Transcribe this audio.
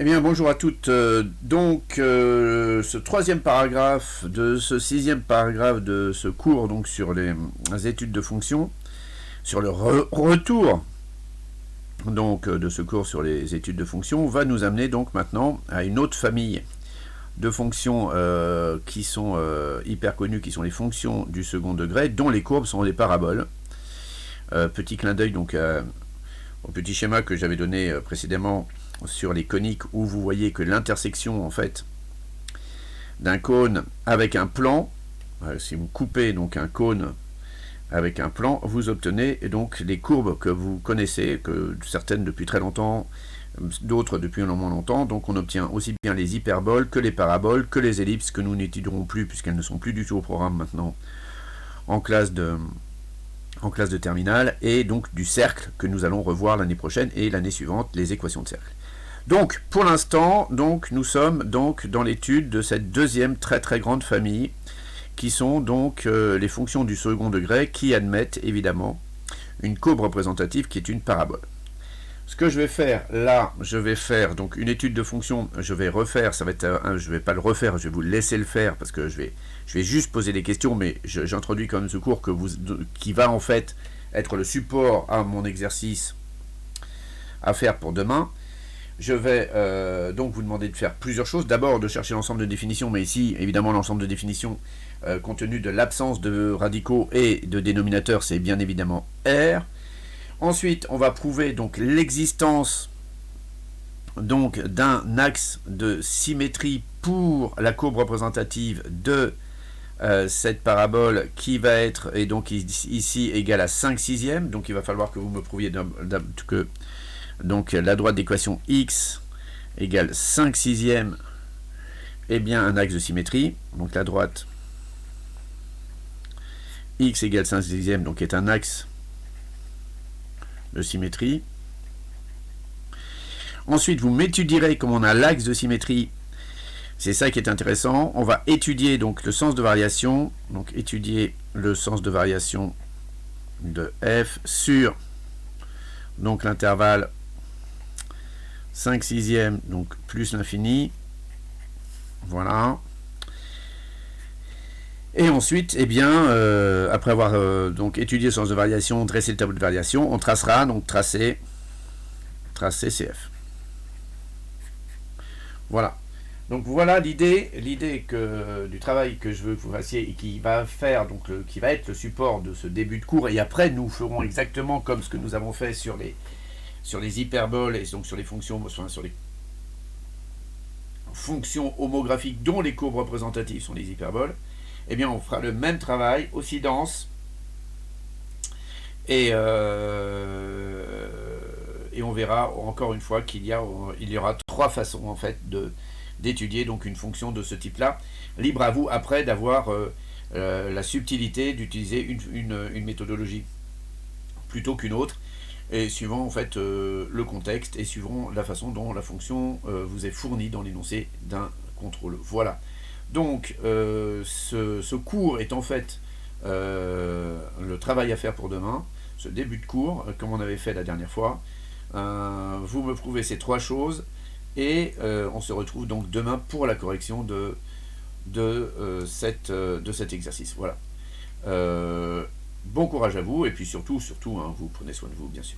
Eh bien, bonjour à toutes. Ce troisième paragraphe de ce sixième paragraphe de ce cours donc sur les études de fonction, sur le retour donc de ce cours sur les études de fonction, va nous amener donc maintenant à une autre famille de fonctions qui sont hyper connues, qui sont les fonctions du second degré, dont les courbes sont des paraboles. Petit clin d'œil donc au petit schéma que j'avais donné précédemment sur les coniques, où vous voyez que l'intersection en fait d'un cône avec un plan, si vous coupez donc un cône avec un plan, vous obtenez donc les courbes que vous connaissez, que certaines depuis très longtemps, d'autres depuis moins longtemps. Donc on obtient aussi bien les hyperboles que les paraboles, que les ellipses, que nous n'étudierons plus puisqu'elles ne sont plus du tout au programme maintenant en classe de terminale, et donc du cercle que nous allons revoir l'année prochaine et l'année suivante, les équations de cercle. Donc pour l'instant, nous sommes donc dans l'étude de cette deuxième très très grande famille, qui sont donc les fonctions du second degré, qui admettent évidemment une courbe représentative qui est une parabole. Ce que je vais faire là, je vais faire donc une étude de fonction. Je vais refaire, ça va être je vais pas le refaire, je vais vous laisser le faire parce que je vais juste poser des questions, mais j'introduis quand même ce cours qui va en fait être le support à mon exercice à faire pour demain. Je vais donc vous demander de faire plusieurs choses. D'abord de chercher l'ensemble de définitions, mais ici évidemment l'ensemble de définitions compte tenu de l'absence de radicaux et de dénominateurs, c'est bien évidemment R. Ensuite, on va prouver donc l'existence donc d'un axe de symétrie pour la courbe représentative de cette parabole, qui va être, et donc ici égale à 5 sixièmes. Donc il va falloir que vous me prouviez que donc la droite d'équation x égale 5 sixièmes est bien un axe de symétrie. Donc la droite x égale 5 sixièmes donc est un axe de symétrie. Ensuite, vous m'étudierez comme on a l'axe de symétrie. C'est ça qui est intéressant. On va étudier donc le sens de variation. Donc étudier le sens de variation de f sur donc l'intervalle 5 sixièmes donc plus l'infini. Voilà. Et ensuite, eh bien, après avoir donc étudié le sens de variation, dressé le tableau de variation, on tracera donc tracer CF. Voilà. Donc voilà l'idée du travail que je veux que vous fassiez et qui va faire donc qui va être le support de ce début de cours. Et après, nous ferons exactement comme ce que nous avons fait sur les hyperboles et donc sur les fonctions homographiques dont les courbes représentatives sont les hyperboles. Eh bien, on fera le même travail, aussi dense, et on verra encore une fois qu'il y aura trois façons en fait d'étudier donc une fonction de ce type-là. Libre à vous après d'avoir la subtilité d'utiliser une méthodologie plutôt qu'une autre, et suivant en fait le contexte et suivant la façon dont la fonction vous est fournie dans l'énoncé d'un contrôle. Voilà. Donc ce cours est en fait le travail à faire pour demain, ce début de cours, comme on avait fait la dernière fois. Vous me prouvez ces trois choses et on se retrouve donc demain pour la correction de cet exercice. Voilà. Bon courage à vous, et puis surtout, hein, vous prenez soin de vous, bien sûr.